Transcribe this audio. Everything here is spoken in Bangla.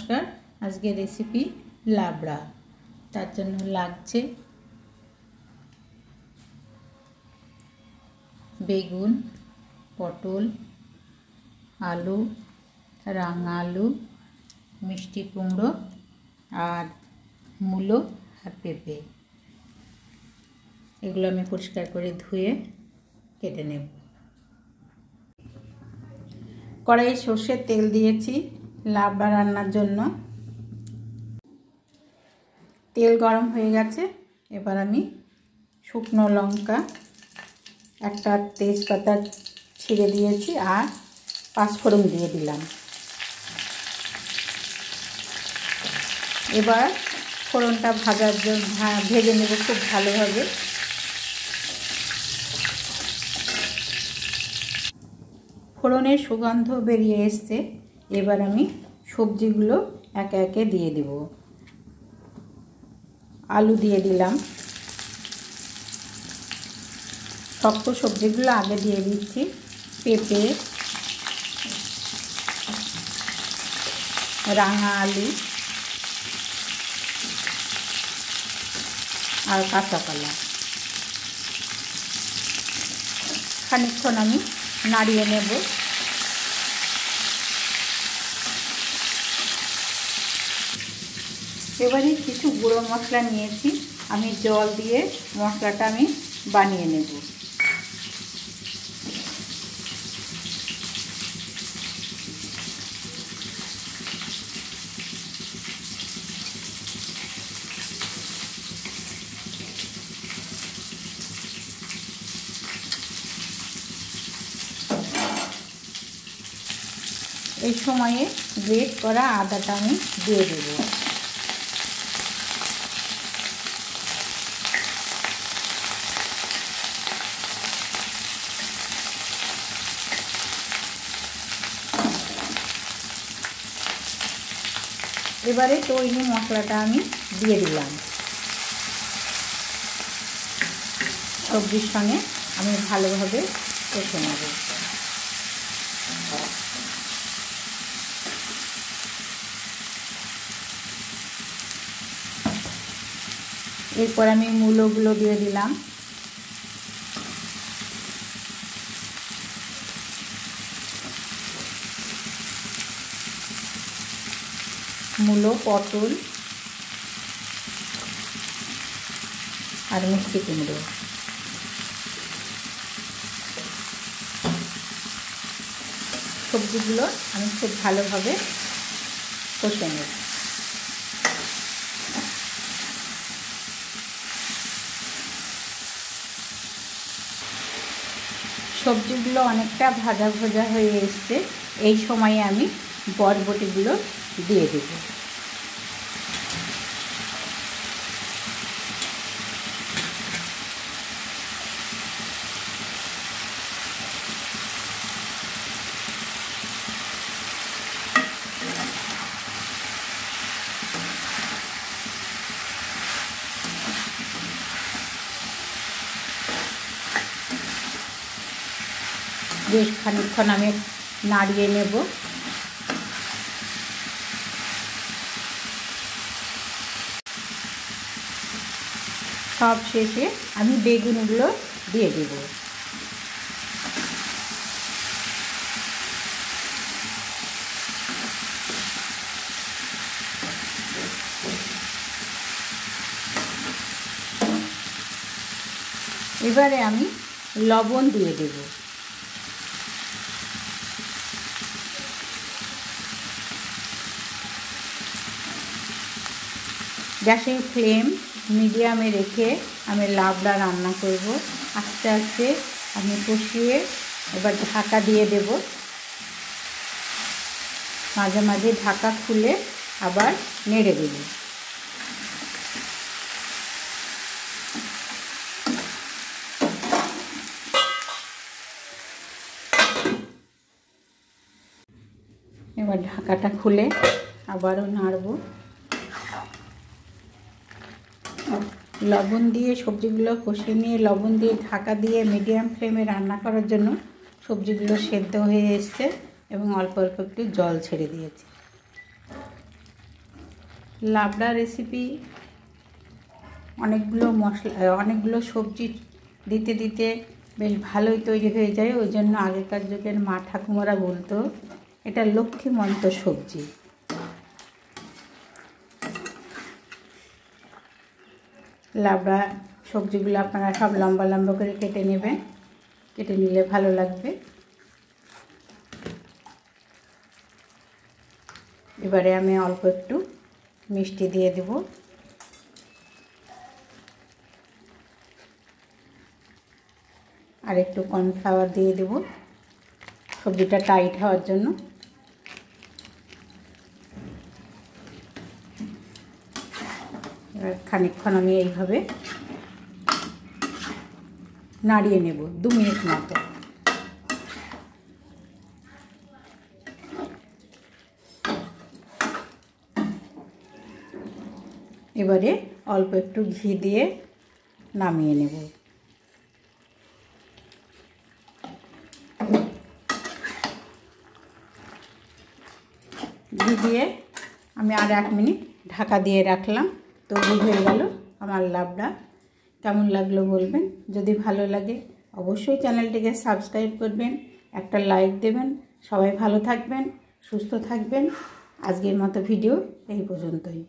নমস্কার। আজকে রেসিপি লাবড়া। তার জন্য লাগছে বেগুন, পটল, আলু, রাঙা আলু, মিষ্টি কুমড়ো আর মূলো আর পেঁপে। এগুলো আমি পরিষ্কার করে ধুয়ে কেটে নেব। কড়াইয়ে সর্ষের তেল দিয়েছি লাবড়া রান্নার জন্য। তেল গরম হয়ে গেছে। এবার আমি শুকনো লঙ্কা, একটা তেজপাতা ছিঁড়ে দিয়েছি আর পাঁচফোড়ন দিয়ে দিলাম। এবার ফোড়নটা ভেজে নেব খুব ভালোভাবে। ফোড়নের সুগন্ধ বেরিয়ে এসছে। এবার আমি সবজিগুলো একে একে দিয়ে দেব। আলু দিয়ে দিলাম। শক্ত সবজিগুলো আগে দিয়ে দিচ্ছি। পেঁপে, রাঙা আলু আর কাঁচা কলা। খানিকক্ষণ আমি নাড়িয়ে নেব। এবারে কিছু গুঁড়ো মশলা নিয়েছি। আমি জল দিয়ে মশলাটা আমি বানিয়ে নেব। এই সময়ে গ্রেট করা আদাটা আমি দিয়ে দেব। এবারে তৈরি মশলাটা আমি দিয়ে দিলাম। সবজির সঙ্গে আমি ভালোভাবে কষে নেব। এরপর আমি মূলোগুলো দিয়ে দিলাম। মূলো, পটল আর মিষ্টি কুমড়ো। সবজিগুলো আমি খুব ভালোভাবে কষে নেব। সবজিগুলো অনেকটা ভাজা ভাজা হয়ে এসছে। এই সময়ে আমি বরবটিগুলো দিয়ে দেব। বেশ খানিকক্ষণ আমি নাড়িয়ে নেব। সব শেষে আমি বেগুনগুলো দিয়ে দেব। এবারে আমি লবণ দিয়ে দেব। গ্যাসের ফ্লেম মিডিয়ামে রেখে আমি লাবড়া রান্না করব। আস্তে আস্তে আমি কষিয়ে এবার ঢাকা দিয়ে দেব। মাঝে মাঝে ঢাকা খুলে আবার নেড়ে দেব। এবার ঢাকাটা খুলে আবারও নাড়ব। লবণ দিয়ে সবজিগুলো কষিয়ে নিয়ে লবণ দিয়ে ঢাকা দিয়ে মিডিয়াম ফ্লেমে রান্না করার জন্য সবজিগুলো সেদ্ধ হয়ে এসছে এবং অল্প অল্প একটু জল ছেড়ে দিয়েছি। লাবড়া রেসিপি অনেকগুলো মশলা অনেকগুলো সবজি দিতে দিতে বেশ ভালোই তৈরি হয়ে যায়। ওই জন্য আগেকার যুগের মা ঠাকুমারা বলতো এটা লক্ষ্মীমন্ত সবজি। লাবড়া সবজিগুলো আপনারা সব লম্বা লম্বা করে কেটে নেবেন, কেটে নিলে ভালো লাগবে। এবারে আমি অল্প একটু মিষ্টি দিয়ে দেব, আর একটু কর্নফ্লাওয়ার দিয়ে দেব সবজিটা টাইট হওয়ার জন্য। এবার খানিকক্ষণ আমি এইভাবে নাড়িয়ে নেব 2 মিনিট মতো। এবারে অল্প একটু ঘি দিয়ে নামিয়ে নেব। ঘি দিয়ে আমি আর 1 মিনিট ঢাকা দিয়ে রাখলাম। তৈরি হয়ে গেল আমার লাবড়া। কেমন লাগলো বলবেন, যদি ভালো লাগে অবশ্যই চ্যানেলটিকে সাবস্ক্রাইব করবেন, একটা লাইক দেবেন। সবাই ভালো থাকবেন, সুস্থ থাকবেন। আজকের মতো ভিডিও এই পর্যন্তই।